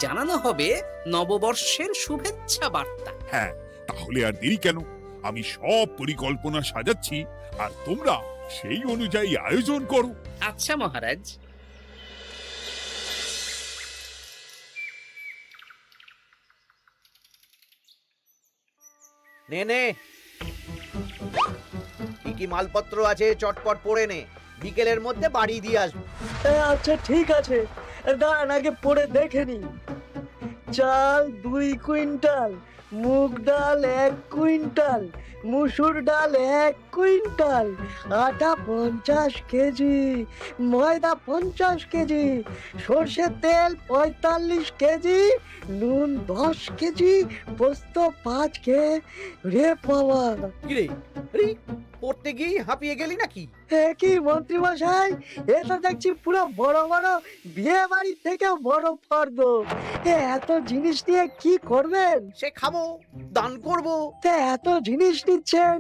জানানো হবে নববর্ষের শুভেচ্ছা বার্তা। হ্যাঁ, তাহলে আর দেরি কেন? আমি সব পরিকল্পনা সাজাচ্ছি, আর তোমরা সেই অনুযায়ী আয়োজন করো। আচ্ছা মহারাজ। নে নে, কি কি মালপত্র আছে চটপট পড়ে নে, বিকেলের মধ্যে বাড়ি দিয়ে আসবো। আচ্ছা ঠিক আছে, দাঁড়ান আগে পড়ে দেখে নি। চাল 2 কুইন্টাল, মুগ ডাল 1 কুইন্টাল, মুসুর ডাল 1 কুইন্টাল, আটা 50 কেজি, ময়দা 50 কেজি, সর্ষের তেল 45 কেজি, নুন 10 কেজি, পোস্ত 5 কে। রে বাবা, কিরে, আরে পড়তে গিয়ে হাঁপিয়ে গেলি নাকি? কি মন্ত্রী মশাই, এটা দেখছি পুরো বড় বড় বিয়ে বাড়ি থেকে বড় ফর্দ। এত জিনিস নিয়ে কি করবেন? সে খাবো, দান করব। এত জিনিস নিচ্ছেন,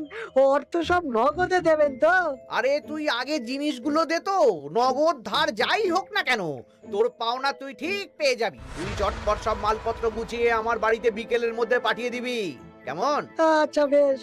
অর্থ সব নগদে দেবেন তো? আরে তুই আগে জিনিসগুলো দে তো, নগদ ধার যাই হোক না কেন, তোর পাওনা তুই ঠিক পেয়ে যাবি। তুই চটপট সব মালপত্র গুছিয়ে আমার বাড়িতে বিকেলের মধ্যে পাঠিয়ে দিবি, কেমন? আচ্ছা বেশ।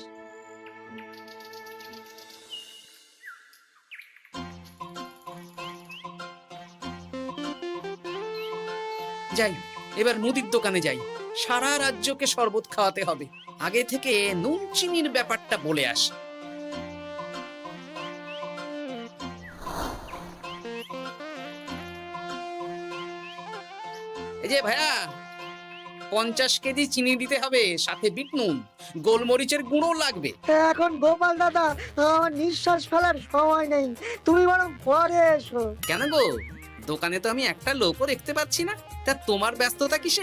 যাই, এবার মুদির দোকানে যাই। সারা রাজ্যকে শরবত খাওয়াতে হবে। আগে থেকে নুন চিনির ব্যাপারটা বলে আসি। এই যে ভাইয়া, 50 কেজি চিনি দিতে হবে, সাথে বিট নুন, গোলমরিচের গুঁড়ো লাগবে। এখন গোপাল দাদা, আমার নিঃশ্বাস ফেলার সময় নেই, তুমি বরং পরে এসো। কেন গো, দোকানে তো আমি একটা লোকও দেখতে পাচ্ছি না, তা তোমার ব্যস্ততা কিসে?